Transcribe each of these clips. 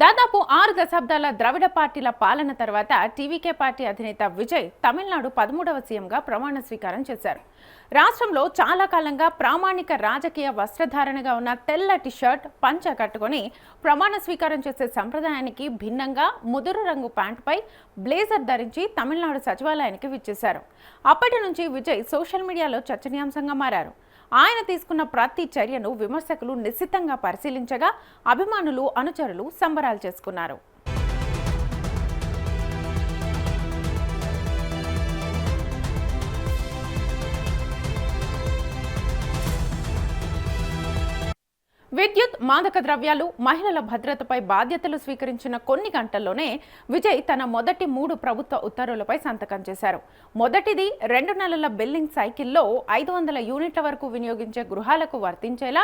దాదాపు 6 దశాబ్దాల ద్రవిడ పార్టీల పాలన తర్వాత టీవీకే పార్టీ అధినేత విజయ్ తమిళనాడు 13వ సీఎంగా ప్రమాణ స్వీకారం చేశారు. రాష్ట్రంలో చాలా కాలంగా ప్రామాణిక రాజకీయ వస్త్రధారణగా ఉన్న తెల్లటి షర్ట్, పంచ కట్టుకొని ప్రమాణ స్వీకారం చేసే సంప్రదాయానికి భిన్నంగా ముదురు రంగు ప్యాంటుపై బ్లేజర్ ధరించి తమిళనాడు సచివాలయానికి విచ్చేశారు. అప్పటి నుంచి విజయ్ సోషల్ మీడియాలో చర్చనీయాంశంగా మారారు. ఆయన తీసుకున్న ప్రతి చర్యను విమర్శకులు నిశితంగా పరిశీలించగా అభిమానులు, అనుచరులు సంబరాలు చేసుకున్నారు. విద్యుత్, మాదక ద్రవ్యాలు, మహిళల భద్రతపై బాధ్యతలు స్వీకరించిన కొన్ని గంటల్లోనే విజయ్ తన మొదటి 3 ప్రభుత్వ ఉత్తర్వులపై సంతకం చేశారు. మొదటిది 2 నెలల బిల్లింగ్ సైకిల్లో 500 యూనిట్ల వరకు వినియోగించే గృహాలకు వర్తించేలా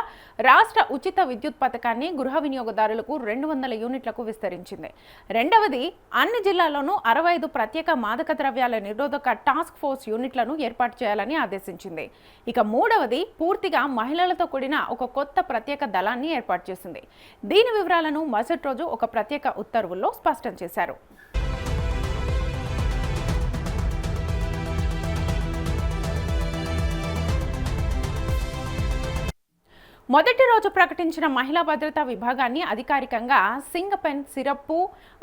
రాష్ట్ర ఉచిత విద్యుత్ పథకాన్ని గృహ వినియోగదారులకు 200 యూనిట్లకు విస్తరించింది. రెండవది అన్ని జిల్లాల్లోనూ 65 ప్రత్యేక మాదక ద్రవ్యాల నిరోధక టాస్క్ ఫోర్స్ యూనిట్లను ఏర్పాటు చేయాలని ఆదేశించింది. ఇక మూడవది పూర్తిగా మహిళలతో కూడిన ఒక కొత్త ప్రత్యేక దళాన్ని ఏర్పాటు చేసింది. దీని వివరాలను మరుసటి రోజు ఒక ప్రత్యేక ఉత్తర్వుల్లో స్పష్టం చేశారు. మొదటి రోజు ప్రకటించిన మహిళా భద్రతా విభాగాన్ని అధికారికంగా సింగపెన్ సిరప్పు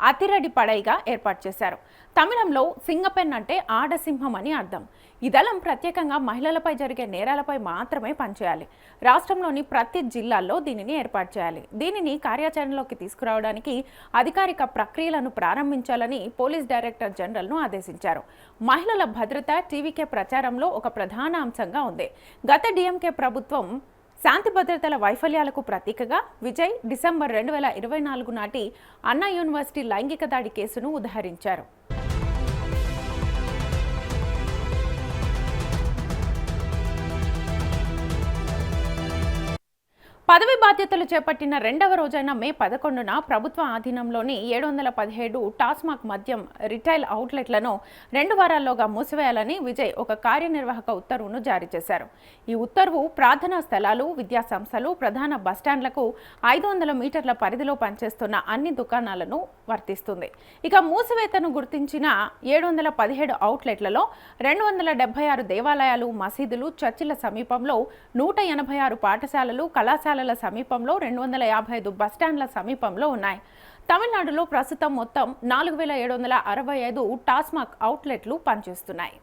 అతిరడి పడైగా ఏర్పాటు చేశారు. తమిళంలో సింగపెన్ అంటే ఆడసింహం అని అర్థం. ఈ దళం ప్రత్యేకంగా మహిళలపై జరిగే నేరాలపై మాత్రమే పనిచేయాలి. రాష్ట్రంలోని ప్రతి జిల్లాల్లో దీనిని ఏర్పాటు చేయాలి. దీనిని కార్యాచరణలోకి తీసుకురావడానికి అధికారిక ప్రక్రియలను ప్రారంభించాలని పోలీస్ డైరెక్టర్ జనరల్ను ఆదేశించారు. మహిళల భద్రత టీవీకే ప్రచారంలో ఒక ప్రధాన అంశంగా ఉంది. గత డీఎంకే ప్రభుత్వం శాంతి భద్రతల వైఫల్యాలకు ప్రతీకగా విజయ్ డిసెంబర్ 2024 నాటి అన్నా యూనివర్సిటీ లైంగిక దాడి కేసును ఉదహరించారు. పదవి బాధ్యతలు చేపట్టిన రెండవ రోజైన మే 11న ప్రభుత్వ ఆధీనంలోని 717 టాస్మాక్ మద్యం రిటైల్ అవుట్లెట్లను 2 వారాల్లోగా మూసివేయాలని విజయ్ ఒక కార్యనిర్వాహక ఉత్తర్వును జారీ చేశారు. ఈ ఉత్తర్వు ప్రార్థనా స్థలాలు, విద్యా సంస్థలు, ప్రధాన బస్టాండ్లకు 500 మీటర్ల పరిధిలో పనిచేస్తున్న అన్ని దుకాణాలను వర్తిస్తుంది. ఇక మూసివేతను గుర్తించిన 717 అవుట్లెట్లలో 276 దేవాలయాలు, మసీదులు, చర్చిల సమీపంలో 186 పాఠశాలలు, కళాశాలల సమీపంలో 255 బస్టాండ్ల సమీపంలో ఉన్నాయి. తమిళనాడులో ప్రస్తుతం మొత్తం 4765 టాస్మాక్ అవుట్లెట్లు పనిచేస్తున్నాయి.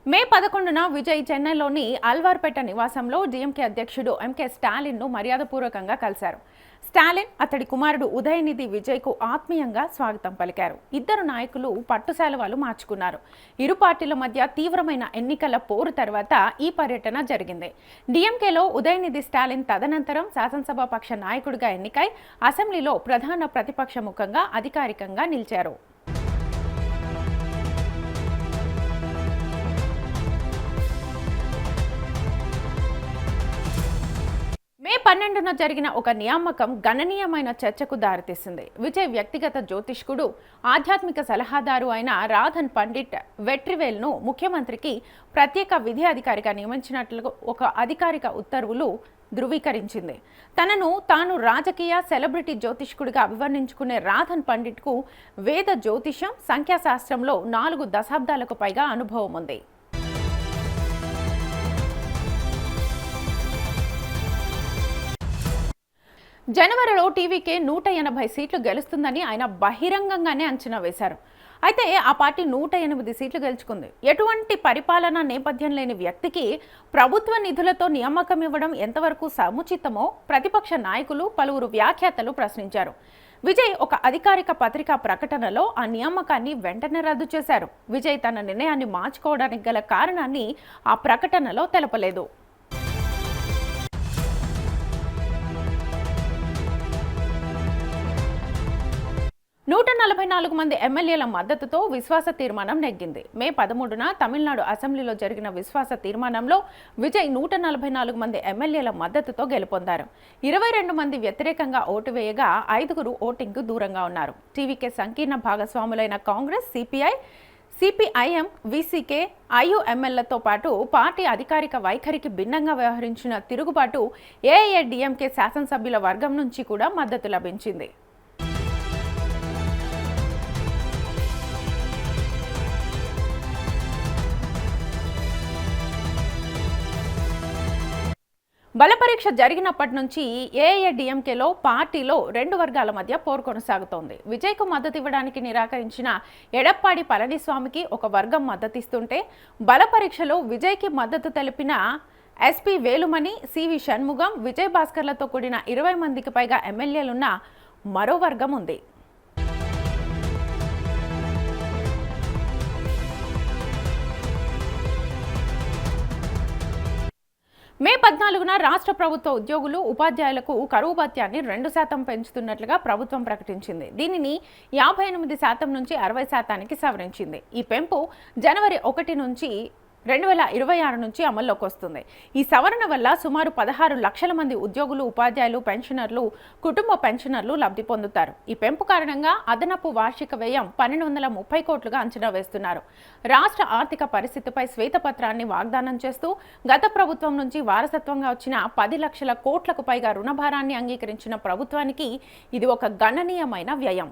మే 11న విజయ్ చెన్నైలోని అల్వార్పేట నివాసంలో డీఎంకే అధ్యక్షుడు ఎంకే స్టాలిన్ను మర్యాదపూర్వకంగా కలిశారు. స్టాలిన్, అతడి కుమారుడు ఉదయనిధి విజయ్కు ఆత్మీయంగా స్వాగతం పలికారు. ఇద్దరు నాయకులు పట్టుశాలువాలు మార్చుకున్నారు. ఇరు పార్టీల మధ్య తీవ్రమైన ఎన్నికల పోరు తర్వాత ఈ పర్యటన జరిగింది. డీఎంకేలో ఉదయనిధి స్టాలిన్ తదనంతరం శాసనసభ పక్ష నాయకుడిగా ఎన్నికై అసెంబ్లీలో ప్రధాన ప్రతిపక్ష ముఖంగా అధికారికంగా నిలిచారు. మే 12న జరిగిన ఒక నియామకం గణనీయమైన చర్చకు దారితీసింది. విజయ్ వ్యక్తిగత జ్యోతిష్కుడు, ఆధ్యాత్మిక సలహాదారు అయిన రాధన్ పండిట్ వెట్రివేల్ను ముఖ్యమంత్రికి ప్రత్యేక విధి అధికారిగా నియమించినట్లు ఒక అధికారిక ఉత్తర్వులు ధృవీకరించింది. తనను తాను రాజకీయ సెలబ్రిటీ జ్యోతిష్కుడిగా అభివర్ణించుకునే రాధన్ పండిట్కు వేద జ్యోతిషం, సంఖ్యాశాస్త్రంలో 4 దశాబ్దాలకు పైగా అనుభవం ఉంది. జనవరిలో టీవీకే 180 సీట్లు గెలుస్తుందని ఆయన బహిరంగంగానే అంచనా వేశారు. అయితే ఆ పార్టీ 108 సీట్లు గెలుచుకుంది. ఎటువంటి పరిపాలనా నేపథ్యం లేని వ్యక్తికి ప్రభుత్వ నిధులతో నియామకం ఇవ్వడం ఎంతవరకు సముచితమో ప్రతిపక్ష నాయకులు, పలువురు వ్యాఖ్యాతలు ప్రశ్నించారు. విజయ్ ఒక అధికారిక పత్రికా ప్రకటనలో ఆ నియామకాన్ని వెంటనే రద్దు చేశారు. విజయ్ తన నిర్ణయాన్ని మార్చుకోవడానికి గల కారణాన్ని ఆ ప్రకటనలో తెలపలేదు. 144 మంది ఎమ్మెల్యేల మద్దతుతో విశ్వాస తీర్మానం నెగ్గింది. మే 13న తమిళనాడు అసెంబ్లీలో జరిగిన విశ్వాస తీర్మానంలో విజయ్ 144 మంది ఎమ్మెల్యేల మద్దతుతో గెలుపొందారు. 22 మంది వ్యతిరేకంగా ఓటు వేయగా 5గురు ఓటింగ్కు దూరంగా ఉన్నారు. టీవీకే సంకీర్ణ భాగస్వాములైన కాంగ్రెస్, సిపిఐ, సిపిఐఎం, విసికే, ఐయుఎంఎల్లతో పాటు పార్టీ అధికారిక వైఖరికి భిన్నంగా వ్యవహరించిన తిరుగుబాటు ఏఐఏడీఎంకే శాసనసభ్యుల వర్గం నుంచి కూడా మద్దతు లభించింది. బలపరీక్ష జరిగినప్పటి నుంచి ఏఐఏడీఎంకేలో పార్టీలో రెండు వర్గాల మధ్య పోరు కొనసాగుతోంది. విజయ్కు మద్దతు ఇవ్వడానికి నిరాకరించిన ఎడప్పాడి పళనిస్వామికి ఒక వర్గం మద్దతిస్తుంటే, బలపరీక్షలో విజయ్కి మద్దతు తెలిపిన ఎస్పీ వేలుమణి, సివి షణ్ముగం, విజయ్ భాస్కర్లతో కూడిన 20 మందికి పైగా ఎమ్మెల్యేలున్న మరో వర్గం ఉంది. మే 14న రాష్ట్ర ప్రభుత్వ ఉద్యోగులు, ఉపాధ్యాయులకు కరువు భత్యాన్ని 2% పెంచుతున్నట్లుగా ప్రభుత్వం ప్రకటించింది. దీనిని 58% నుంచి 60%కి సవరించింది. ఈ పెంపు జనవరి 1 నుంచి 2026 నుంచి అమల్లోకి వస్తుంది. ఈ సవరణ వల్ల సుమారు 16 లక్షల మంది ఉద్యోగులు, ఉపాధ్యాయులు, పెన్షనర్లు, కుటుంబ పెన్షనర్లు లబ్ధి పొందుతారు. ఈ పెంపు కారణంగా అదనపు వార్షిక వ్యయం 1230 కోట్లుగా అంచనా వేస్తున్నారు. రాష్ట్ర ఆర్థిక పరిస్థితిపై శ్వేతపత్రాన్ని వాగ్దానం చేస్తూ గత ప్రభుత్వం నుంచి వారసత్వంగా వచ్చిన 10 లక్షల కోట్లకు పైగా రుణభారాన్ని అంగీకరించిన ప్రభుత్వానికి ఇది ఒక గణనీయమైన వ్యయం.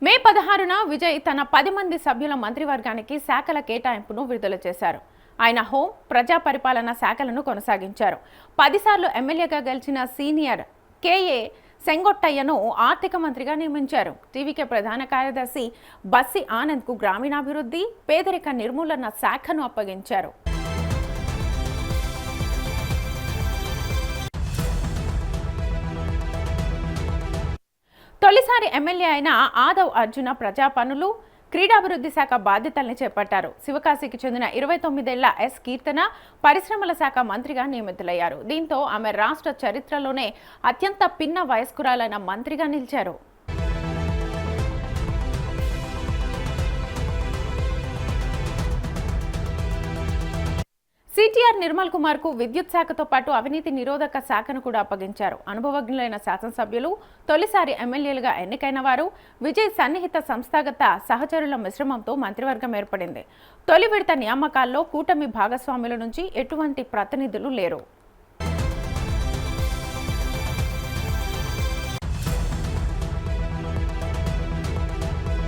మే 16న విజయ్ తన 10 మంది సభ్యుల మంత్రివర్గానికి శాఖల కేటాయింపును విడుదల చేశారు. ఆయన హోం, ప్రజా పరిపాలన శాఖలను కొనసాగించారు. 10 సార్లు ఎమ్మెల్యేగా గెలిచిన సీనియర్ కేఏ సెంగొట్టయ్యను ఆర్థిక మంత్రిగా నియమించారు. టీవీకే ప్రధాన కార్యదర్శి బస్సి ఆనంద్కు గ్రామీణాభివృద్ధి, పేదరిక నిర్మూలన శాఖను అప్పగించారు. తొలిసారి ఎమ్మెల్యే అయిన ఆదవ్ అర్జున ప్రజా పనులు, క్రీడాభివృద్ధి శాఖ బాధ్యతల్ని చేపట్టారు. శివకాశికి చెందిన 29 ఏళ్ల ఎస్ కీర్తన పరిశ్రమల శాఖ మంత్రిగా నియమితులయ్యారు. దీంతో ఆమె రాష్ట్ర చరిత్రలోనే అత్యంత పిన్న వయస్కురాలైన మంత్రిగా నిలిచారు. సిటిఆర్ నిర్మల్ కుమార్ కు విద్యుత్ శాఖతో పాటు అవినీతి నిరోధక శాఖను కూడా అప్పగించారు. అనుభవజ్ఞులైన శాసనసభ్యులు, తొలిసారి ఎమ్మెల్యేలుగా ఎన్నికైన వారు, విజయ్ సన్నిహిత సంస్థాగత సహచరుల మిశ్రమంతో మంత్రివర్గం ఏర్పడింది. తొలి విడత నియామకాల్లో కూటమి భాగస్వాముల నుంచి ఎటువంటి ప్రతినిధులు లేరు.